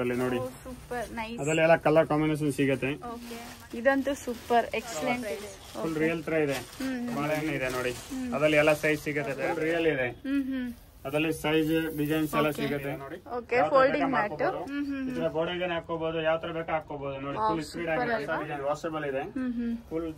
ನೋಡಿ super nice ಅದರಲ್ಲಿ ಎಲ್ಲ ಕಲರ್ ಕಾಂಬಿನೇಷನ್ ಸಿಗುತ್ತೆ. ಓಕೆ ಇದಂತೂ ಸೂಪರ್ ಎಕ್ಸಲೆಂಟ್ ಫುಲ್ ರಿಯಲ್ ತರ ಇದೆ. ಬಾಳೆಹಣ್ಣು ಇದೆ ನೋಡಿ, ಅದರಲ್ಲಿ ಎಲ್ಲ ಸೈಜ್ ಸಿಗುತ್ತೆ. ರಿಯಲ್ ಇದೆ, ಅದರಲ್ಲಿ ಸೈಜ್ ಡಿಸೈನ್ಸ್ ಎಲ್ಲ ಸಿಗುತ್ತೆ ನೋಡಿ. ಓಕೆ ಫೋಲ್ಡಿಂಗ್ ಮ್ಯಾಟ್ ಇದರ ಗೋಡೆಗೆ ಹಾಕೋಬಹುದು, ಯಾವ ತರ ಬೇಕಾ ಹಾಕೋಬಹುದು ನೋಡಿ. ಫುಲ್ ಸ್ಪೀಡ್ ಆಗಿ ವಾಷಬಲ್ ಇದೆ. ఫుల్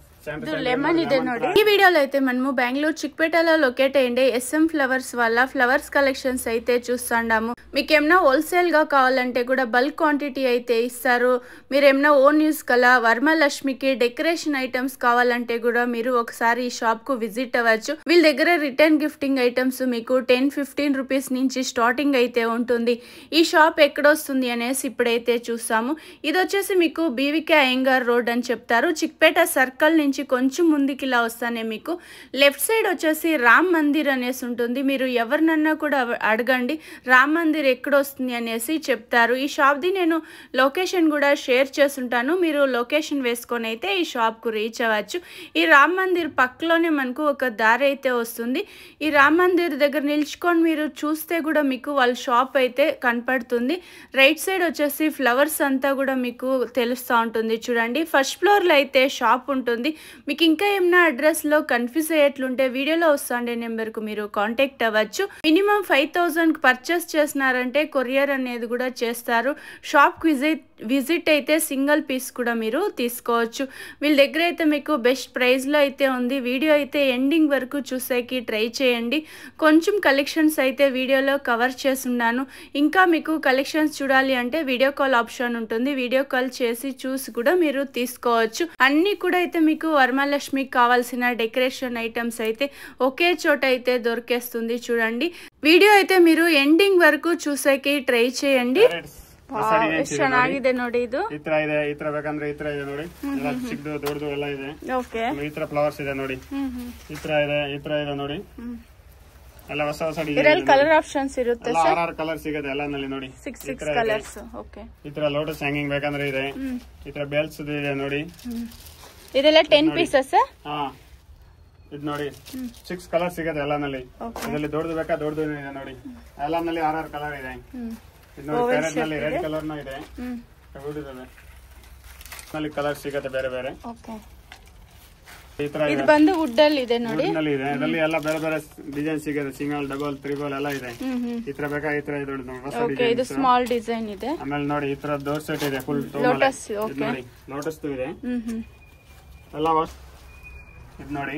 లెమన్ ఇదే నోడి ఈ వీడియోలో అయితే మనము బెంగళూరు చిక్పేటలో లొకేట్ అయ్యిండే SM ఫ్లవర్స్ వాళ్ళ ఫ్లవర్స్ కలెక్షన్స్ అయితే చూస్తున్నాము. మీకు ఏమైనా హోల్సేల్ గా కావాలంటే కూడా బల్క్ క్వాంటిటీ అయితే ఇస్తారు. మీరు ఏమైనా ఓన్ యూస్ కల వరమలక్ష్మికి డెకరేషన్ ఐటమ్స్ కావాలంటే కూడా మీరు ఒకసారి ఈ షాప్ కు విజిట్ అవ్వచ్చు. వీళ్ళ దగ్గర రిటర్న్ గిఫ్టింగ్ ఐటమ్స్ మీకు 10-15 రూపీస్ నుంచి స్టార్టింగ్ అయితే ఉంటుంది. ఈ షాప్ ఎక్కడొస్తుంది అనేసి ఇప్పుడైతే చూస్తాము. ఇది వచ్చేసి మీకు BVK అయ్యంగార్ రోడ్ అని చెప్తారు. చిక్పేట సర్కిల్ నుంచి కొంచెం ముందుకి ఇలా వస్తానే మీకు లెఫ్ట్ సైడ్ వచ్చేసి రామ్ మందిర్ అనేసి ఉంటుంది. మీరు ఎవరినన్నా కూడా అడగండి రామ్ మందిర్ ఎక్కడ వస్తుంది అనేసి చెప్తారు. ఈ షాప్ ది నేను లొకేషన్ కూడా షేర్ చేస్తుంటాను. మీరు లొకేషన్ వేసుకొని అయితే ఈ షాప్ కు రీచ్ అవ్వచ్చు. ఈ రామ్ మందిర్ పక్కలోనే మనకు ఒక దారి అయితే వస్తుంది. ఈ రామ్ మందిర్ దగ్గర నిల్చుకొని మీరు చూస్తే కూడా మీకు వాళ్ళ షాప్ అయితే కనపడుతుంది. రైట్ సైడ్ వచ్చేసి ఫ్లవర్స్ అంతా కూడా మీకు తెలుస్తూ ఉంటుంది. చూడండి ఫస్ట్ ఫ్లోర్ లో అయితే షాప్ ఉంటుంది. మీకు ఇంకా ఏమైనా అడ్రస్ లో కన్ఫ్యూజ్ అయ్యేట్లుంటే వీడియోలో వస్తుండే నెంబర్ కు మీరు కాంటాక్ట్ అవ్వచ్చు. మినిమం 5000 పర్చేస్ చేసినారంటే కొరియర్ అనేది కూడా చేస్తారు. షాప్ కు విజిట్ అయితే సింగిల్ పీస్ కూడా మీరు తీసుకోవచ్చు. వీళ్ళ దగ్గర అయితే మీకు బెస్ట్ ప్రైస్ లో అయితే ఉంది. వీడియో అయితే ఎండింగ్ వరకు చూసేకి ట్రై చేయండి. కొంచెం కలెక్షన్స్ అయితే వీడియోలో కవర్ చేస్తున్నాను. ఇంకా మీకు కలెక్షన్స్ చూడాలి అంటే వీడియో కాల్ ఆప్షన్ ఉంటుంది. వీడియో కాల్ చేసి చూసి కూడా మీరు తీసుకోవచ్చు. అన్ని కూడా అయితే మీకు వరమలక్ష్మికి కావాల్సిన డెకరేషన్ ఐటమ్స్ అయితే ఒకే చోట అయితే దొరికేస్తుంది. చూడండి వీడియో అయితే మీరు ఎండింగ్ వరకు చూసేకి ట్రೈ చేయండి. ಚೆನ್ನಾಗಿದೆ ನೋಡಿ. ಇದು ಈ ತರ ಇದೆ, ಈ ತರ ಬೇಕಂದ್ರೆ ಈ ತರ ಇದೆ ನೋಡಿ. ಎಲ್ಲ ಚಿಕ್ಕದು ದೊಡ್ಡದು ಎಲ್ಲ ಇದೆ. ಓಕೆ ಈ ತರ ಫ್ಲವರ್ಸ್ ಇದೆ ನೋಡಿ. ಈ ತರ ಇದೆ, ಈ ತರ ಇದೆ ನೋಡಿ. ಎಲ್ಲ ಹೊಸ ಹೊಸ ಡಿಸೈನ್ ಕಲರ್ ಆಪ್ಷನ್ಸ್ ಇರುತ್ತೆ ಸರ್. 6 ಕಲರ್ ಸಿಗುತ್ತೆ ಎಲ್ಲನಲ್ಲಿ ನೋಡಿ. 6 ಕಲರ್ಸ್. ಓಕೆ ಈ ತರ ಲೋಟಸ್ ಹ್ಯಾಂಗಿಂಗ್ ಬೇಕಂದ್ರೆ ಇದೆ. ಈ ತರ ಬೆಲ್ಸ್ ಇದೆ ನೋಡಿ. ಇದೆಲ್ಲ 10 ಪೀಸಸ್. ಹಾ ಇದು ನೋಡಿ 6 ಕಲರ್ ಸಿಗುತ್ತೆ ಎಲ್ಲನಲ್ಲಿ. ಇದರಲ್ಲಿ ದೊಡ್ಡದು ಬೇಕಾ ದೊಡ್ಡದು ಇದೆ ನೋಡಿ. ಎಲ್ಲನಲ್ಲಿ 6 ಕಲರ್ ಇದೆ. ಪ್ಯಾರೆಟ್ ನಲ್ಲಿ ರೆಡ್ ಕಲರ್ ನ ಇದೆ. ಕಲರ್ ಸಿಗುತ್ತೆ ಬೇರೆ ಬೇರೆ. ಇದು ಬಂದು ವುಡ್ ಅಲ್ಲಿ ಇದೆ ನೋಡಿ. ಇದರಲ್ಲಿ ಎಲ್ಲ ಬೇರೆ ಬೇರೆ ಡಿಸೈನ್ ಸಿಗುತ್ತೆ. ಸಿಂಗಲ್, ಡಬಲ್, ತ್ರಿಬಲ್ ಎಲ್ಲ ಇದೆ. ಈ ತರ ಬೇಕಾ ಈ ತರ ಇದೆ. ಇದು ಸ್ಮಾಲ್ ಡಿಸೈನ್ ಇದೆ. ಆಮೇಲೆ ನೋಡಿ ಈ ತರ ಡೋರ್ ಸೆಟ್ ಇದೆ. Full lotus. ನೋಡಿ ಲೋಟಸ್ ಇದೆ ಎಲ್ಲ. ಇದು ನೋಡಿ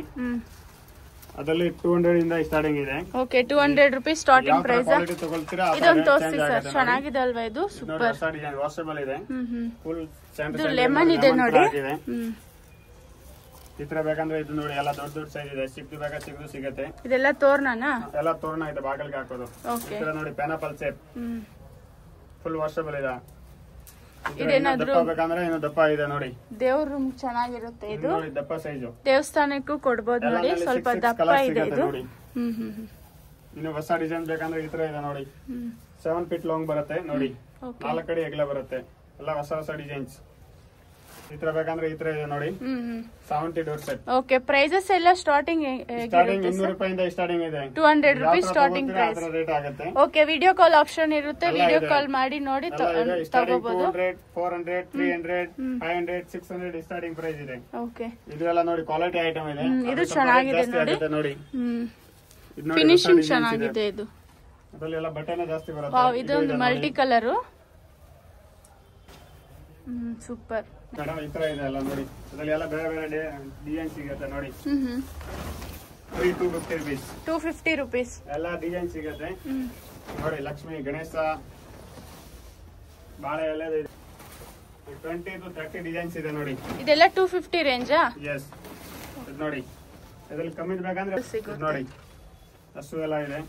ಅದರಲ್ಲಿ 200 ಇಂದ ಸ್ಟಾರ್ಟಿಂಗ್ ಇದೆ. Okay 200 rupees starting price. ತಗೊಳ್ತೀರಾ ಇದೊಂದು ತೋರಿಸಿ ಸರ್. ಚೆನ್ನಾಗಿದೆ ಅಲ್ವಾ ಇದು? ಸೂಪರ್ ವಾಷಬಲ್ ಇದೆ. ಫುಲ್ ಇದು ಲೆಮನ್ ಇದೆ ನೋಡಿ. ಈ ತರ ಬೇಕಂದ್ರೆ ಇದು ನೋಡಿ ಎಲ್ಲ ದೊಡ್ಡ ದೊಡ್ಡ ಸೈಜ್ ಇದೆ. ಚಿಕ್ಕದು ಬೇಕಾ ಚಿಕ್ಕದು ಸಿಗುತ್ತೆ. ಇದೆಲ್ಲ ತೋರಣನಾ? ಎಲ್ಲ ತೋರಣ ಇದೆ, ಬಾಗಿಲಿಗೆ ಹಾಕೋದು. ಈ ತರ ನೋಡಿ ಪೈನಾಪಲ್ ಶೇಪ್ ಫುಲ್ ವಾಷಬಲ್ ಇದೆ. ಇದೇನಾದ್ರೂ ಬೇಕಂದ್ರೆ ಇನ್ನು ದಪ್ಪ ಇದೆ ನೋಡಿ. ದೇವ್ರ ರೂಮ್ ಚೆನ್ನಾಗಿರುತ್ತೆ ಇದು. ದಪ್ಪ ಸೈಜ್ ದೇವಸ್ಥಾನಕ್ಕೂ ಕೊಡ್ಬೋದು ನೋಡಿ. ಸ್ವಲ್ಪ ದಪ್ಪ ಇದೆ ಇದು. ಇನ್ನು ಹೊಸ ಡಿಸೈನ್ ಬೇಕಂದ್ರೆ ಈ ತರ ಇದೆ ನೋಡಿ. 7 ಫೀಟ್ ಲಾಂಗ್ ಬರುತ್ತೆ ನೋಡಿ. 4 ಕಡೆ ಹೆಗ್ಲ ಬರುತ್ತೆ. ಎಲ್ಲ ಹೊಸ ಹೊಸ ಡಿಸೈನ್ಸ್. ಈ ತರ ಬೇಕಂದ್ರೆ ಈ ತರ ಇದೆ ನೋಡಿ. 70 ಡೋರ್ ಸೆಟ್. ಓಕೆ ಪ್ರೈಸಸ್ ಎಲ್ಲ ಸ್ಟಾರ್ಟಿಂಗ್ 200 ರೂಪಾಯಿಂದ ಸ್ಟಾರ್ಟಿಂಗ್ ಇದೆ. 200 ರೂಪೀಸ್ ಸ್ಟಾರ್ಟಿಂಗ್ ಪ್ರೈಸ್. ರೇಟ್ ಆಗುತ್ತೆ. ಓಕೆ ವಿಡಿಯೋ ಕಾಲ್ ಆಪ್ಷನ್ ಇರುತ್ತೆ. ವಿಡಿಯೋ ಕಾಲ್ ಮಾಡಿ ನೋಡಿ ತಗೋಬಹುದು. 400, 300, 500, 600 ಸ್ಟಾರ್ಟಿಂಗ್ ಪ್ರೈಸ್ ಇದೆ. ಓಕೆ ಇದೆಲ್ಲ ನೋಡಿ ಕ್ವಾಲಿಟಿ ಐಟಮ್ ಇದೆ. ಇದು ಚೆನ್ನಾಗಿದೆ ನೋಡಿ. ಫಿನಿಶಿಂಗ್ ಚೆನ್ನಾಗಿದೆ ಇದು. ಅದರಲ್ಲಿ ಎಲ್ಲ ಬಟನ್ ಜಾಸ್ತಿ ಬರುತ್ತೆ. ಇದೊಂದು ಮಲ್ಟಿ ಕಲರ್. ಸೂಪರ್. ಈ ತರ ಇದೆ ಎಲ್ಲ ನೋಡಿ. ಅದರಲ್ಲಿ ಎಲ್ಲ ಬೇರೆ ಬೇರೆ ಡಿಸೈನ್ ಸಿಗುತ್ತೆ ನೋಡಿ. 250 ರೂಪೀಸ್. 250 ರೂಪೀಸ್ ಎಲ್ಲ ಡಿಸೈನ್ ಸಿಗುತ್ತೆ ನೋಡಿ. ಲಕ್ಷ್ಮಿ, ಗಣೇಶ, ಬಾಳೆ ಎಲ್ಲ 20 to 30 ಡಿಸೈನ್ಸ್ ಇದೆ ನೋಡಿ. ಇದೆಲ್ಲ 250 ರೇಂಜಾ? ಎಸ್. ಇದು ನೋಡಿ ಇದರಲ್ಲಿ ಕಮ್ಮಿ ಬೇಕಂದ್ರೆ ನೋಡಿ ಅಷ್ಟು ಎಲ್ಲ ಇದೆ.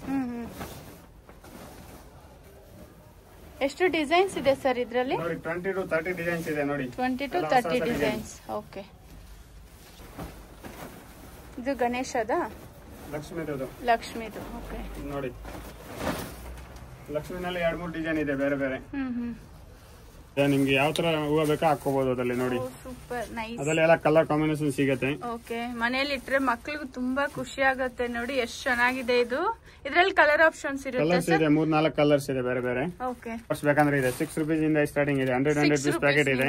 ಎಷ್ಟು ಡಿಸೈನ್ಸ್ ಇದೆ ಸರ್ ಇದರಲ್ಲಿ? ನೋಡಿ 20 to 30 ಡಿಸೈನ್ಸ್ ಇದೆ ನೋಡಿ. 20 to 30 ಡಿಸೈನ್ಸ್. ಓಕೆ ಇದು ಗಣೇಶದ? ಲಕ್ಷ್ಮಿದು. ಓಕೆ ನೋಡಿ ಲಕ್ಷ್ಮಿನಲ್ಲಿ 2-3 ಡಿಸೈನ್ ಇದೆ ಬೇರೆ ಬೇರೆ. ನಿಮ್ಗೆ ಯಾವ ತರ ಹೂವು ಬೇಕಾ ಹಾಕೋಬಹುದು ಅದ್ರಲ್ಲಿ ನೋಡಿ. Super nice. ಅದ್ರಲ್ಲಿ ಎಲ್ಲ ಕಲರ್ ಕಾಂಬಿನೇಷನ್ ಸಿಗುತ್ತೆ. ಓಕೆ, ಮನೆಯಲ್ಲಿ ಇಟ್ರೆ ಮಕ್ಳಿಗೂ ತುಂಬಾ ಖುಷಿ ಆಗುತ್ತೆ. ನೋಡಿ ಎಷ್ಟು ಚೆನ್ನಾಗಿದೆ ಇದು. ಇದ್ರಲ್ಲಿ ಕಲರ್ ಆಪ್ಷನ್ಸ್ ಇರುತ್ತೆ. ಕಲರ್ಸ್ ಇದೆ, 3-4 ಕಲರ್ಸ್ ಇದೆ ಬೇರೆ ಬೇರೆ. ಓಕೆ, ಬೇಕಂದ್ರೆ ಇದೆ 6 ರೂಪೀಸ್ ಇಂದ ಸ್ಟಾರ್ಟಿಂಗ್ ಇದೆ. 100 rupees ಪ್ಯಾಕೆಟ್ ಇದೆ.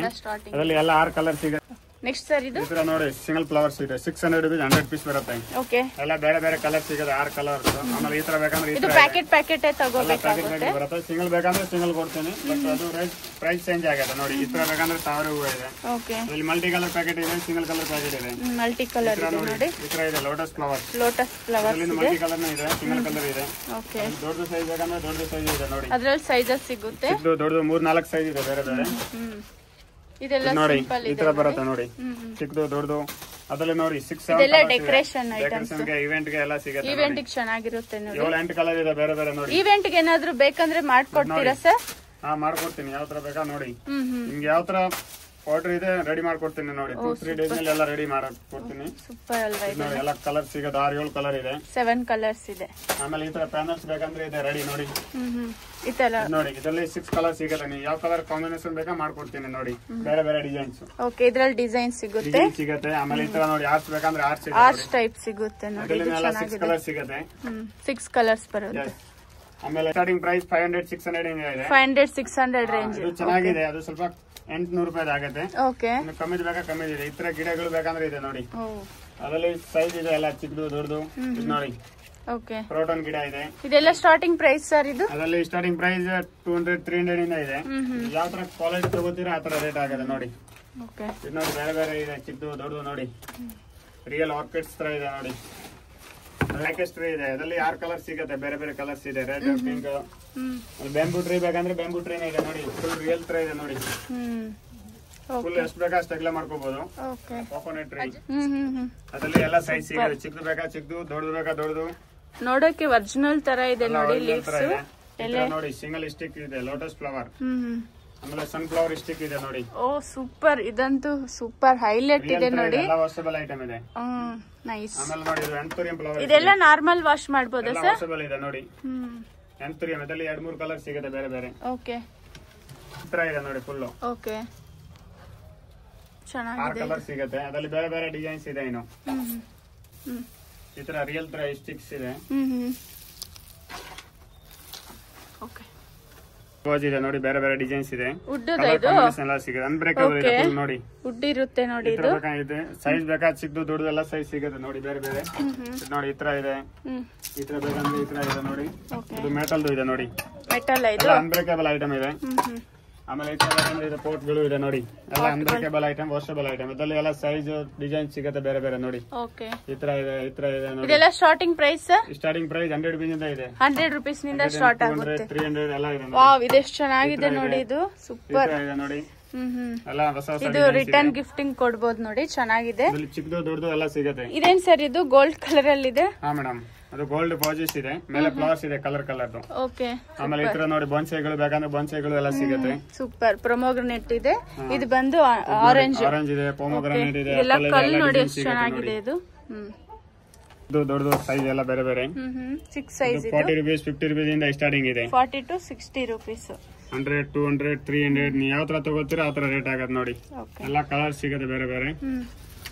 ಅದ್ರಲ್ಲಿ ಎಲ್ಲ 6 ಕಲರ್ ಸಿಗುತ್ತೆ. ನೆಕ್ಸ್ಟ್ ಸರ್ ಇದು ನೋಡಿ ಸಿಂಗಲ್ ಫ್ಲವರ್ಸ್ ಇದೆ. 600 rupees 100 ಪೀಸ್ ಬರುತ್ತೆ. ಓಕೆ, ಎಲ್ಲ ಬೇರೆ ಬೇರೆ ಕಲರ್ ಸಿಗುತ್ತೆ, 6 ಕಲರ್ಸ್. ಆಮೇಲೆ ಈ ತರ ಬೇಕಂದ್ರೆ ಇದು ಪ್ಯಾಕೆಟ್ ತಗೋಬೇಕಾಗುತ್ತೆ. ಬರುತ್ತೆ. ಸಿಂಗಲ್ ಬೇಕಂದ್ರೆ ಸಿಂಗಲ್ ಕೊಡ್ತೀನಿ, ಬಟ್ ಅದು ಪ್ರೈಸ್ ಚೇಂಜ್ ಆಗುತ್ತೆ. ನೋಡಿ ಈ ತರ ಬೇಕಂದ್ರೆ 1000 ಹೂವು ಇದೆ. ಓಕೆ, ಇಲ್ಲಿ ಮಲ್ಟಿ ಕಲರ್ ಪ್ಯಾಕೆಟ್ ಇದೆ, ಸಿಂಗಲ್ ಕಲರ್ ಪ್ಯಾಕೆಟ್ ಇದೆ. ಮಲ್ಟಿ ಕಲರ್ ಇದೆ ನೋಡಿ. ಈ ತರ ಇದೆ ಲೋಟಸ್ ಫ್ಲವರ್ಸ್ ಇದೆ. ಮಲ್ಟಿ ಕಲರ್ ಇದೆ, ಸಿಂಗಲ್ ಕಲರ್ ಇದೆ. ಓಕೆ, ದೊಡ್ಡ ಸೈಜ್ ಬೇಕಂದ್ರೆ ದೊಡ್ಡ ಸೈಜ್ ಇದೆ ನೋಡಿ. ಅದ್ರಲ್ಲಿ ಸೈಜಸ್ ಸಿಗುತ್ತೆ. ದೊಡ್ಡದು 3-4 ಸೈಜ್ ಇದೆ ಬೇರೆ ಬೇರೆ. ಇದೆಲ್ಲ ನೋಡಿ ಸಿಂಪಲ್ ಈ ಇದೆ. ತರ ಬರುತ್ತೆ ನೋಡಿ, ಚಿಕ್ಕದು ದೊಡ್ಡದು. ಅದ್ರಲ್ಲಿ ನೋಡಿ 6-7 ಇದೆಲ್ಲ ಡೆಕೋರೇಷನ್ ಐಟಮ್ಸ್. ಇವೆಂಟ್ ಗೆ ಎಲ್ಲ ಸಿಗುತ್ತೆ. ಇವೆಂಟ್ ಗೆ ಚೆನ್ನಾಗಿರುತ್ತೆ ನೋಡಿ. 7-8 ಕಲರ್ ಇದೆ ಬೇರೆ ಬೇರೆ ನೋಡಿ. ಇವೆಂಟ್ ಗೆ ಏನಾದ್ರು ಬೇಕಂದ್ರೆ ಮಾಡ್ಕೊಡ್ತೀರಾ ಸರ್? ಹಾ, ಮಾಡ್ಕೊಡ್ತೀನಿ. ಯಾವ ತರ ಬೇಕಾ ನೋಡಿ. ನಿಮ್ಗೆ ಯಾವ ತರ ಆರ್ಡರ್ ಇದೆ ರೆಡಿ ಮಾಡ್ಕೊಡ್ತೀನಿ ನೋಡಿ. 2-3 ಡೇಸ್ ನಲ್ಲಿ ಎಲ್ಲ ರೆಡಿ ಮಾಡ್ಕೊಡ್ತೀನಿ. ಸೂಪರ್ ಅಲ್ವಾ ಇದು? ನೋಡಿ ಎಲ್ಲ ಕಲರ್ ಸಿಗುತ್ತೆ. 6-7 ಕಲರ್ ಇದೆ. 7 ಕಲರ್ಸ್ ಇದೆ. ಆಮೇಲೆ ಈ ತರ ಪ್ಯಾನಲ್ಸ್ ಬೇಕಂದ್ರೆ ಇದೆ ರೆಡಿ ನೋಡಿ. ಈ ತರ ನೋಡಿ ಇದರಲ್ಲಿ 6 ಕಲರ್ ಸಿಗುತ್ತೆ. ನೀವು ಯಾವ ಕಲರ್ ಕಾಂಬಿನೇಷನ್ ಬೇಕಾ ಮಾಡ್ಕೊಡ್ತೀನಿ ನೋಡಿ. ಬೇರೆ ಬೇರೆ ಡಿಸೈನ್ಸ್. ಓಕೆ, ಇದ್ರಲ್ಲಿ ಡಿಸೈನ್ ಸಿಗುತ್ತೆ. ಆಮೇಲೆ ಈ ತರ ನೋಡಿ ಆರ್ಟ್ಸ್ ಬೇಕಂದ್ರೆ ಆರ್ಟ್ಸ್ ಟೈಪ್ ಸಿಗುತ್ತೆ ನೋಡಿ. ಇದು 6 ಕಲರ್ ಸಿಗುತ್ತೆ. 6 ಕಲರ್ಸ್ ಬರುತ್ತೆ. ಆಮೇಲೆ ಸ್ಟಾರ್ಟಿಂಗ್ ಪ್ರೈಸ್ 500-600 ಇದೆ. 500-600 ರೇಂಜ್. ಇದು ಚೆನ್ನಾಗಿದೆ. ಅದು ಸ್ವಲ್ಪ 800 ರೂಪಾಯಿ ಆಗುತ್ತೆ. ಓಕೆ, ಕಮ್ಮಿ ಬೇಕಾ ಕಮ್ಮಿ ಇದೆ. ಈ ತರ ಗಿಡಗಳು ಬೇಕಂದ್ರೆ ಇದೆ ನೋಡಿ. ಅದರಲ್ಲಿ ಸೈಜ್ ಇದೆ, ಎಲ್ಲ ಚಿಕ್ಕದು ದೊಡ್ಡದು ನೋಡಿ. ಓಕೆ, ಪ್ರೋಟೋನ್ ಗಿಡ ಇದೆ. ಇದೆಲ್ಲ ಸ್ಟಾರ್ಟಿಂಗ್ ಪ್ರೈಸ್ ಸರ್ ಇದು? ಅದರಲ್ಲಿ ಸ್ಟಾರ್ಟಿಂಗ್ ಪ್ರೈಸ್ 200-300 ಇಂದ ಇದೆ. ಯಾವ ತರ ಕ್ವಾಲಿಟಿ ತಗೋತೀರಾ ಆ ತರ ರೇಟ್ ಆಗುತ್ತೆ ನೋಡಿ. ಓಕೆ, ಇದು ನೋಡಿ ಬೇರೆ ಬೇರೆ ಇದೆ, ಚಿಕ್ಕದು ದೊಡ್ಡದು ನೋಡಿ. ರಿಯಲ್ ಆರ್ಕಿಡ್ಸ್ ತರ ಇದೆ ನೋಡಿ. ಬ್ಲಾಕೆಸ್ ಟ್ರೀ ಇದೆ. ಅದರಲ್ಲಿ 6 ಕಲರ್ ಸಿಗುತ್ತೆ, ಬೇರೆ ಬೇರೆ ಕಲರ್ಸ್ ಇದೆ. Red, pink. ಬ್ಯಾಂಬೂ ಟ್ರೀ ಬೇಕಂದ್ರೆ ಬ್ಯಾಂಬೂ ಟ್ರೀನೇ ಇದೆ ನೋಡಿ. ಫುಲ್ ರಿಯಲ್ ತರ ಇದೆ ನೋಡಿ. ಫುಲ್ ಎಷ್ಟು ಬೇಕಾ ಅಷ್ಟು ಅಗಲ ಮಾಡ್ಕೋಬಹುದು. Coconut tree. ಅದರಲ್ಲಿ ಎಲ್ಲ ಸೈಜ್ ಸಿಗುತ್ತೆ. ಚಿಕ್ಕದು ಬೇಕಾ ಚಿಕ್ಕದು, ದೊಡ್ಡದು ಬೇಕಾ ದೊಡ್ಡದು. ನೋಡಕ್ಕೆ ಒರಿಜಿನಲ್ ತರ ಇದೆ ನೋಡಿ. ಲೀವ್ಸ್ ನೋಡಿ ಸಿಂಗಲ್ ಸ್ಟಿಕ್ ಇದೆ, ಲೋಟಸ್ ಫ್ಲವರ್. ಆಮೇಲೆ ಸನ್ಫ್ಲವರ್ ಸ್ಟಿಕ್ ಇದೆ ನೋಡಿ. ಓ ಸೂಪರ್, ಇದಂತೂ ಸೂಪರ್ ಹೈಲೈಟ್ ಇದೆ ನೋಡಿ. ಎಲ್ಲ ವಾಷಬಲ್ ಐಟಮ್ ಇದೆ. ನೈಸ್. ಆಮೇಲೆ ನೋಡಿ ಇದು ಆಂಥೋರಿಯಂ ಫ್ಲವರ್. ಇದೆಲ್ಲ ನಾರ್ಮಲ್ ವಾಶ್ ಮಾಡಬಹುದಾ ಸರ್? ವಾಷಬಲ್ ಇದೆ ನೋಡಿ. ಆಂಥೋರಿಯಂ ಇದರಲ್ಲಿ 2-3 ಕಲರ್ ಸಿಗುತ್ತೆ ಬೇರೆ ಬೇರೆ. ಓಕೆ, ಈ ತರ ಇದೆ ನೋಡಿ ಫುಲ್. ಓಕೆ, 6 ಚೆನ್ನಾಗಿದೆ. ಕಲರ್ ಸಿಗುತ್ತೆ. ಅದರಲ್ಲಿ ಬೇರೆ ಬೇರೆ ಡಿಸೈನ್ಸ್ ಇದೆ. ಇನ್ನು ಈ ತರ ರಿಯಲ್ ತರ ಸ್ಟಿಕ್ಸ್ ಇದೆ. ಓಕೆ, ಗೋಜ್ ಇದೆ ನೋಡಿ. ಬೇರೆ ಬೇರೆ ಡಿಸೈನ್ಸ್ ಇದೆ. ವುಡ್ ಇದು ಎಲ್ಲ ಸಿಗುತ್ತೆ. ಅನ್ಬ್ರೇಕಬಲ್ ಇದೆ ಫುಲ್ ನೋಡಿ. ವುಡ್ ಇರುತ್ತೆ ನೋಡಿ. ಇದು ಇದೆ. ಸೈಜ್ ಬೇಕಾ ಚಿಕ್ಕದು ದೊಡ್ಡದು ಎಲ್ಲ ಸೈಜ್ ಸಿಗುತ್ತೆ ನೋಡಿ ಬೇರೆ ಬೇರೆ. ನೋಡಿ ಈ ತರ ಇದೆ. ಈ ತರ ಬೇಕಂದ್ರೆ ಈ ತರ ಇದೆ ನೋಡಿ. ಇದು ಮೆಟಲ್ದು ಇದೆ ನೋಡಿ. ಮೆಟಲ್ ಇದು ಅನ್ಬ್ರೇಕಬಲ್ ಐಟಮ್ ಇದೆ. ಆಮೇಲೆ ಈ ತರ ಬೇಕಂದ್ರೆ ಇದು ಪೋಟ್ಗಳು ಇದೆ ನೋಡಿ. ಎಲ್ಲ ಅನ್ಬ್ರೇಕಬಲ್ ಐಟಮ್, ವಾಷಬಲ್ ಐಟಮ್. ಇದರಲ್ಲಿ ಎಲ್ಲ ಸೈಜ್ ಡಿಸೈನ್ ಸಿಗುತ್ತೆ ಬೇರೆ ಬೇರೆ ನೋಡಿ. ಓಕೆ, ಈ ತರ ಇದೆ, ಈ ತರ ಇದೆ ನೋಡಿ. ಇದೆಲ್ಲ starting price? Starting price 100 rupees ಇಂದ ಇದೆ. 100 rupees ನಿಂದ ಸ್ಟಾರ್ಟ್ ಆಗುತ್ತೆ. 300 ಎಲ್ಲ ಇದೆ ನೋಡಿ. ವಾವ್, ಇದೆಷ್ಟು ಚೆನ್ನಾಗಿದೆ ನೋಡಿ. ಇದು ಸೂಪರ್ ಇದೆ ನೋಡಿ. ಎಲ್ಲ ಹೊಸ ಹೊಸ ಇದು ರಿಟರ್ನ್ ಗಿಫ್ಟಿಂಗ್ ಕೊಡಬಹುದು ನೋಡಿ. ಚೆನ್ನಾಗಿದೆ. ಇದರಲ್ಲಿ ಚಿಕ್ಕದು ದೊಡ್ಡದು ಎಲ್ಲ ಸಿಗುತ್ತೆ. ಇದೇನ್ ಸರ್ ಇದು? ಗೋಲ್ಡ್ ಕಲರ್ ಅಲ್ಲಿ ಇದೆ. ಹಾ ಮೇಡಮ್, ಅದು ಗೋಲ್ಡ್ ಪಾಜಿಸ್ ಇದೆ. ಮೇಲೆ ಫ್ಲವರ್ಸ್ ಇದೆ ಕಲರ್ ಕಲರ್. ಓಕೆ, ಆಮೇಲೆ ಈ ತರ ನೋಡಿ ಬಾನ್ಸೈಗಳು ಬೇಕಂದ್ರೆ ಬಾನ್ಸೈಗಳು ಎಲ್ಲ ಸಿಗುತ್ತೆ. ಸೂಪರ್. ಪ್ರೊಮೋಗ್ರನೇಟ್ ಇದೆ. ಇದು ಬಂದು ಆರೆಂಜ್ ಇದೆ, ಪೊಮೊಗ್ರಾನೇಟ್ ಇದೆ. ಎಲ್ಲ ಕಲ್ ನೋಡಿ ಎಷ್ಟು ಚೆನ್ನಾಗಿದೆ ಇದು. ಇದು ದೊಡ್ಡದು ಸೈಜ್ ಎಲ್ಲ ಬೇರೆ ಬೇರೆ. 6 ಸೈಜ್ ಇದೆ. 40 rupees 50 rupees ಇಂದ ಸ್ಟಾರ್ಟಿಂಗ್ ಇದೆ. 40 to 60 rupees. 100, 200, 300 ನೀವು ಯಾವ ತರ ತಗೋತೀರಾ ಆ ತರ ರೇಟ್ ಆಗತ್ತೆ ನೋಡಿ. ಎಲ್ಲ ಕಲರ್ ಸಿಗುತ್ತೆ ಬೇರೆ ಬೇರೆ.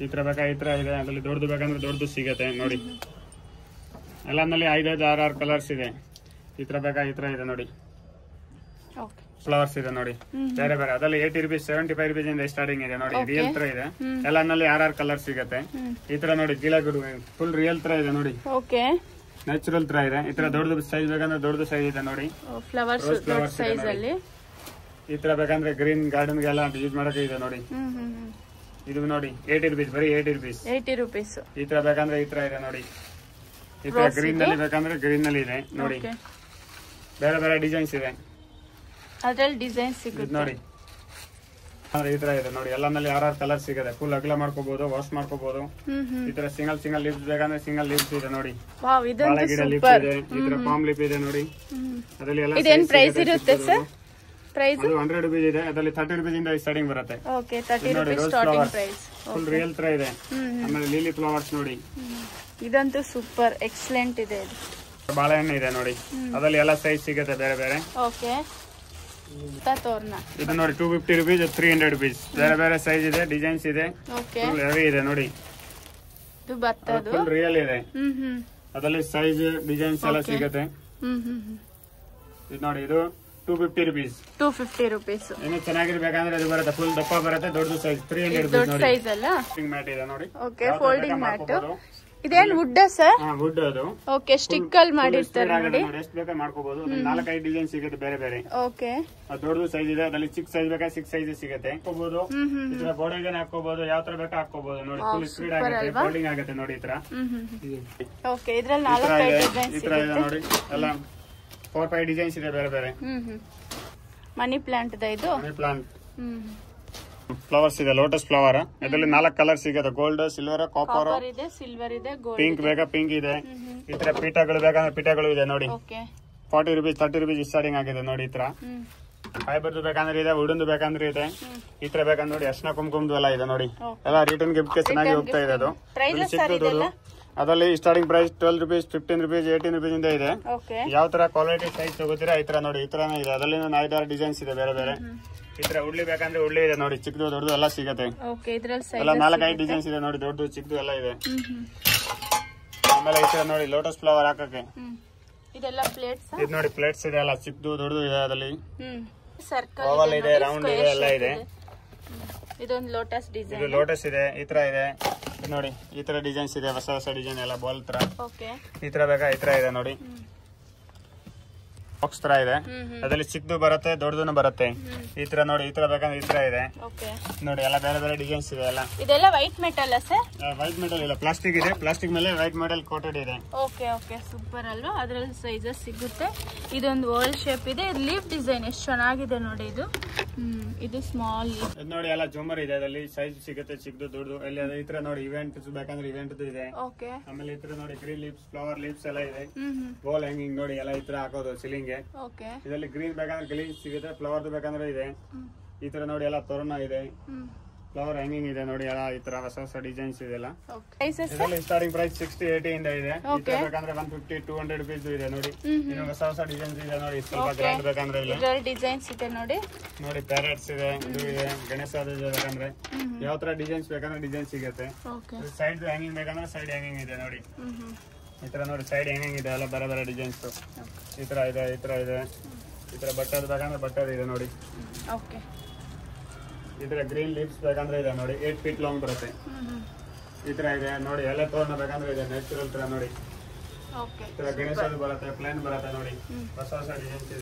ಈ ತರ ಬೇಕಾ ಈ ತರ ಇದೆ. ಅದರಲ್ಲಿ ದೊಡ್ಡದು ಬೇಕಂದ್ರೆ ದೊಡ್ಡದು ಸಿಗುತ್ತೆ ನೋಡಿ. ಎಲ್ಲನಲ್ಲಿ 5-6 ಕಲರ್ಸ್ ಇದೆ. ಈ ತರ ಬೇಕಾ ಈ ತರ ಇದೆ ನೋಡಿ. ಫ್ಲವರ್ಸ್ ಇದೆ ನೋಡಿ ಬೇರೆ ಬೇರೆ. ಅದರಲ್ಲಿ 80 rupees 75 rupees ಇಂದ ಸ್ಟಾರ್ಟಿಂಗ್ ಇದೆ ನೋಡಿ. ರಿಯಲ್ ತರ ಇದೆ. ಎಲ್ಲನಲ್ಲಿ 6 ಕಲರ್ ಸಿಗುತ್ತೆ. ಈ ತರ ನೋಡಿ ಗಿಳಗುಡು ಫುಲ್ ರಿಯಲ್ ತರ ಇದೆ ನೋಡಿ. ಓಕೆ, ನ್ಯಾಚುರಲ್ ತರ ಇದೆ. ಈ ತರ ದೊಡ್ಡದು ಸೈಜ್ ಬೇಕಂದ್ರೆ ದೊಡ್ಡದು ಸೈಜ್ ಇದೆ ನೋಡಿ. ಫ್ಲವರ್ಸ್ ದೊಡ್ಡ ಸೈಜ್ ಅಲ್ಲಿ. ಈ ತರ ಬೇಕಂದ್ರೆ ಗ್ರೀನ್ ಗಾರ್ಡನ್ ಗೆಲ್ಲ ಯೂಸ್ ಮಾಡಕ್ಕೆ ಇದೆ ನೋಡಿ. ಇದು ನೋಡಿ 80 rupees, ಬರೀ 80 rupees. 80 rupees. ಈ ತರ ಬೇಕಂದ್ರೆ ಈ ತರ ಇದೆ ನೋಡಿ. ಈ ತರ ಗ್ರೀನ್ ನಲ್ಲಿ ಬೇಕಂದ್ರೆ ಗ್ರೀನ್ ನಲ್ಲಿ ಇದೆ ನೋಡಿ. ಬೇರೆ ಬೇರೆ ಡಿಸೈನ್ಸ್ ಇದೆ. ಅದ್ರಲ್ಲಿ ಡಿಸೈನ್ ಸಿಗುತ್ತೆ ನೋಡಿ. ಈ ತರ ಇದೆ ನೋಡಿ. ಎಲ್ಲನಲ್ಲಿ 6 ಕಲರ್ ಸಿಗುತ್ತೆ. ಫುಲ್ ಅಗಲ ಮಾಡ್ಕೋಬಹುದು, ವಾಶ್ ಮಾಡ್ಕೋಬಹುದು. ಈ ತರ ಸಿಂಗಲ್ ಲಿಪ್ಸ್ ಬೇಕಂದ್ರೆ ಸಿಂಗಲ್ ಲಿಪ್ಸ್ ಇದೆ ನೋಡಿ. ವಾವ್, ಇದಂತೂ ಲಿಪ್ಸ್ ಸೂಪರ್. ಇದೆ. ಈ ತರ ಪಾಮ್ ಲಿಪ್ ಇದೆ ನೋಡಿ. ಅದರಲ್ಲಿ ಎಲ್ಲ ಇದೇನ್ ಪ್ರೈಸ್ ಇರುತ್ತೆ ಸರ್? ಪ್ರೈಸ್ ಅದು 100 rupees ಇದೆ. ಅದರಲ್ಲಿ 30 rupees ಇಂದ ಸ್ಟಾರ್ಟಿಂಗ್ ಬರುತ್ತೆ. Okay, 30 rupees starting price. Full real ತರ ಇದೆ. ಆಮೇಲೆ ಲಿಲಿ ಫ್ಲವರ್ಸ್ ನೋಡಿ. ಇದಂತೂ ಸೂಪರ್ ಎಕ್ಸಲೆಂಟ್ ಇದೆ. ಇದು ಬಾಳೆಹಣ್ಣು ಇದೆ ನೋಡಿ. ಅದರಲ್ಲಿ ಎಲ್ಲ ಸೈಜ್ ಸಿಗುತ್ತೆ ಬೇರೆ ಬೇರೆ. ಓಕೆ, ತೋರ್ನ ಇದು ನೋಡಿ 250 ರುಪೀಸ್ 300 ರುಪೀಸ್. ಬೇರೆ ಬೇರೆ ಸೈಜ್ ಇದೆ, ಡಿಸೈನ್ಸ್ ಇದೆ, ಓಕೆ ಫುಲ್ ಹೆವಿ ಇದೆ ನೋಡಿ. ಇದು ಬರ್ತದು ಫುಲ್ ರಿಯಲ್ ಇದೆ. ಅದರಲ್ಲಿ ಸೈಜ್ ಡಿಸೈನ್ಸ್ ಎಲ್ಲ ಸಿಗುತ್ತೆ. ಇದು ನೋಡಿ, ಇದು 250 ರುಪೀಸ್. 250 ರುಪೀಸ್. ಇನ್ನು ಚೆನ್ನಾಗಿರ್ಬೇಕಂದ್ರೆ ಇದು ಬರುತ್ತೆ, ಫುಲ್ ದಪ್ಪ ಬರುತ್ತೆ, ದೊಡ್ಡದು ಸೈಜ್ 300 ರುಪೀಸ್ ನೋಡಿ. ಸೈಜ್ ಅಲ್ಲ. ಮ್ಯಾಟ್ ಇದೆ ನೋಡಿ. Okay, folding mat. ಇದೇನ್ ವುಡ್ ಸರ್? ವುಡ್ ಅದು. ಓಕೆ, ಸ್ಟಿಕ್ ಅಲ್ಲಿ ಮಾಡಿರ್ತಾರೆ ನೋಡಿ. ಎಷ್ಟು ಬೇಕಾದ್ರೆ ಮಾಡ್ಕೋಬಹುದು. 4-5 ಡಿಸೈನ್ ಸಿಗುತ್ತೆ ಬೇರೆ ಬೇರೆ. ಓಕೆ, ದೊಡ್ಡದು ಸೈಜ್ ಇದೆ, ಅದ್ರಲ್ಲಿ ಚಿಕ್ಕ ಸೈಜ್ ಬೇಕಾ 6 ಸೈಜ್ ಸಿಗುತ್ತೆ. ಹಾಕೋಬಹುದು, ಇದ್ರ ಗೋಡೆಗೆ ಹಾಕೋಬಹುದು, ಯಾವ ತರ ಬೇಕಾ ಹಾಕೋಬಹುದು ನೋಡಿ. ಫುಲ್ ಸ್ಪೀಡ್ ಆಗುತ್ತೆ, ಫೋಲ್ಡಿಂಗ್ ಆಗುತ್ತೆ ನೋಡಿ. ಈ ತರ ಓಕೆ, ಇದ್ರಲ್ಲಿ 4-5 ಡಿಸೈನ್ಸ್ ಈ ತರ ಇದೆ ನೋಡಿ. ಎಲ್ಲ 4-5 ಡಿಸೈನ್ಸ್ ಇದೆ ಬೇರೆ ಬೇರೆ. ಮನಿ ಪ್ಲಾಂಟ್ ಇದು. ಮನಿ ಪ್ಲಾಂಟ್ ಫ್ಲವರ್ಸ್ ಇದೆ, ಲೋಟಸ್ ಫ್ಲವರ್. ಇದರಲ್ಲಿ 4 ಕಲರ್ ಸಿಗುತ್ತೆ, ಗೋಲ್ಡ್, ಸಿಲ್ವರ್, ಕಾಪರ್ ಇದೆ, ಸಿಲ್ವರ್ ಇದೆ, ಗೋಲ್ಡ್. ಪಿಂಕ್ ಬೇಕಾ ಪಿಂಕ್ ಇದೆ. ಈ ತರ ಪೀಠಗಳು ಬೇಕಂದ್ರೆ ಪೀಠಗಳು ಇದೆ ನೋಡಿ. 40 ರುಪೀಸ್ 30 ರುಪೀಸ್ ಸ್ಟಾರ್ಟಿಂಗ್ ಆಗಿದೆ ನೋಡಿ. ಈ ತರ ಫೈಬರ್ದು ಬೇಕಂದ್ರೆ ಇದೆ, ವುಡನ್ ಬೇಕಂದ್ರೆ ಇದೆ. ಈ ತರ ಬೇಕಂದ್ರೆ ನೋಡಿ, ಅರ್ಶನ ಕುಂಕುಮದು ಎಲ್ಲ ಇದೆ ನೋಡಿ. ಎಲ್ಲ ರಿಟರ್ನ್ ಗಿಫ್ಟ್ ಗೆ ಚೆನ್ನಾಗಿ ಹೋಗ್ತಾ ಇದೆ. ಅದು ಅದರಲ್ಲಿ starting price 12 rupees, 15 rupees, 18 rupees ಇಂದ ಇದೆ. ಯಾವ ತರ ಕ್ವಾಲಿಟಿ ಸೈಜ್ ತಗೋತೀರಾ ಈ ತರ ನೋಡಿ. ಈ ತರ ಇದೆ, ಅದರಲ್ಲಿ 5-6 ಡಿಸೈನ್ಸ್ ಇದೆ ಬೇರೆ ಬೇರೆ. ಈ ತರ ಉಳ್ಳಿ ಬೇಕಂದ್ರೆ ಉಳ್ಳಿ ಇದೆ ನೋಡಿ, ಚಿಕ್ಕದು ದೊಡ್ಡದು ಎಲ್ಲ ಸಿಗುತ್ತೆ. ಎಲ್ಲ 4-5 ಡಿಸೈನ್ಸ್ ಇದೆ ನೋಡಿ, ದೊಡ್ಡದು ಚಿಕ್ಕದು ಎಲ್ಲ ಇದೆ. ಆಮೇಲೆ ಈ ತರ ನೋಡಿ, ಲೋಟಸ್ ಫ್ಲವರ್ ಹಾಕಕ್ಕೆ ಇದು ನೋಡಿ, ಪ್ಲೇಟ್ಸ್ ಇದೆ, ಎಲ್ಲ ಚಿಕ್ಕದು ದೊಡ್ಡದು ಇದೆ. ಅದರಲ್ಲಿ ಓವಲ್ ಇದೆ, ರೌಂಡ್ ಇದೆ, ಎಲ್ಲ ಇದೆ. ಇದೊಂದು ಲೋಟಸ್ ಡಿಸೈನ್, ಇದು ಲೋಟಸ್ ಇದೆ. ಈ ತರ ಇದೆ ನೋಡಿ, ಈ ತರ ಡಿಸೈನ್ಸ್ ಇದೆ, ಹೊಸ ಹೊಸ ಡಿಸೈನ್ ಎಲ್ಲ ಬಾಲ್ ತರ. ಈ ತರ ಬೇಕಾ ಈ ತರ ಇದೆ ನೋಡಿ, ಬಾಕ್ಸ್ ತರ ಇದೆ. ಅದ್ರಲ್ಲಿ ಚಿಕ್ಕದು ಬರುತ್ತೆ, ದೊಡ್ಡದು ಬರುತ್ತೆ. ಈ ತರ ನೋಡಿ, ಈ ತರ ಬೇಕಂದ್ರೆ ಈ ತರ ಇದೆ ನೋಡಿ. ಎಲ್ಲ ಬೇರೆ ಬೇರೆ ಡಿಸೈನ್ಸ್ ಇದೆ. ಎಲ್ಲ ಇದೆಲ್ಲ white metal sir? White metal ಇಲ್ಲ, ಪ್ಲಾಸ್ಟಿಕ್ ಇದೆ. ಪ್ಲಾಸ್ಟಿಕ್ ಮೇಲೆ ವೈಟ್ ಮೆಟಲ್ ಕೋಟೆಡ್ ಇದೆ. ಓಕೆ ಓಕೆ, ಸೂಪರ್ ಅಲ್ವಾ. ಅದ್ರಲ್ಲಿ ಸೈಜಸ್ ಸಿಗುತ್ತೆ. ಇದೊಂದು ವರ್ಲ್ಡ್ ಶೇಪ್ ಇದೆ. ಲೀಫ್ ಡಿಸೈನ್ ಎಷ್ಟು ಚೆನ್ನಾಗಿದೆ ನೋಡಿ. ಇದು ಸ್ಮಾಲ್ ಲೀಫ್ ನೋಡಿ. ಎಲ್ಲ ಜೂಮರ್ ಇದೆ, ಅದರಲ್ಲಿ ಸೈಜ್ ಸಿಗುತ್ತೆ, ಚಿಕ್ಕದು ದೊಡ್ಡದು. ಇಲ್ಲಿ ಈ ತರ ನೋಡಿ, ಇವೆಂಟ್ ಬೇಕಂದ್ರೆ ಇವೆಂಟ್ ಇದೆ. ಆಮೇಲೆ ಈ ತರ ನೋಡಿ, ಗ್ರೀನ್ ಲೀವ್ಸ್, ಫ್ಲವರ್ ಲೀವ್ಸ್ ಎಲ್ಲ ಇದೆ. ಗೋಲ್ ಹ್ಯಾಂಗಿಂಗ್ ನೋಡಿ, ಎಲ್ಲ ಈ ತರ ಹಾಕೋದು ಸಿಲಿಂಗ್. ಇದರಲ್ಲಿ ಗ್ರೀನ್ ಬೇಕಂದ್ರೆ ಗ್ರೀನ್ ಸಿಗುತ್ತೆ, ಫ್ಲವರ್ ಬೇಕಂದ್ರೆ ಇದೆ. ಈ ತರ ನೋಡಿ, ಎಲ್ಲ ತೋರಣ ಇದೆ, ಫ್ಲವರ್ ಹ್ಯಾಂಗಿಂಗ್ ಇದೆ ನೋಡಿ. ಎಲ್ಲ ಈ ತರ ಹೊಸ ಹೊಸ ಡಿಸೈನ್ಸ್ ಇದೆಲ್ಲ. ಇದರಲ್ಲಿ ಸ್ಟಾರ್ಟಿಂಗ್ ಪ್ರೈಸ್ 60-80 ಇಂದ ಇದೆ. ಈ ತರ ಬೇಕಂದ್ರೆ 150-200 ರುಪೀಸ್ ಇದೆ ನೋಡಿ. ಇನ್ನು ಹೊಸ ಹೊಸ ಡಿಸೈನ್ಸ್ ಇದೆ ನೋಡಿ. ಸ್ವಲ್ಪ ಗ್ರ್ಯಾಂಡ್ ಬೇಕಂದ್ರೆ ಡಿಸೈನ್ಸ್ ಇದೆ ನೋಡಿ. ನೋಡಿ, ಪ್ಯಾರೆಟ್ಸ್ ಇದೆ, ಇದು ಇದೆ, ಗಣೇಶ ಇದೆ. ಬೇಕಂದ್ರೆ ಯಾವ ತರ ಡಿಸೈನ್ಸ್ ಬೇಕಂದ್ರೆ ಡಿಸೈನ್ ಸಿಗುತ್ತೆ. ಸೈಡ್ ಹ್ಯಾಂಗಿಂಗ್ ಬೇಕಂದ್ರೆ ಸೈಡ್ ಹ್ಯಾಂಗಿಂಗ್ ಇದೆ ನೋಡಿ. ಈ ತರ ನೋಡಿ, ಸೈಡ್ ಹ್ಯಾಂಗಿಂಗ್ ಇದೆ, ಎಲ್ಲ ಬೇರೆ ಬೇರೆ ಡಿಸೈನ್ಸ್. ಈ ತರ ಇದೆ, ಈ ತರ ಇದೆ. ಈ ತರ ಬಟ್ಟೆ ಬೇಕಂದ್ರೆ ಬಟ್ಟೆ ಇದೆ ನೋಡಿ. ಈ ತರ ಗ್ರೀನ್ ಲೀವ್ಸ್ ಬೇಕಂದ್ರೆ ಇದೆ ನೋಡಿ, 8 ಫೀಟ್ ಲಾಂಗ್ ಬರುತ್ತೆ. ಈ ತರ ಇದೆ ನೋಡಿ. ಎಲೆ ತೋರಣ ಬೇಕಂದ್ರೆ ಇದೆ, ನ್ಯಾಚುರಲ್ ತರ ನೋಡಿ. ಈ ತರ ಗಣೇಶ ಬರುತ್ತೆ, ಪ್ಲೇನ್ ಬರುತ್ತೆ ನೋಡಿ. ಹೊಸ ಹೊಸ ಡಿಸೈನ್ಸ್ ಇದೆ.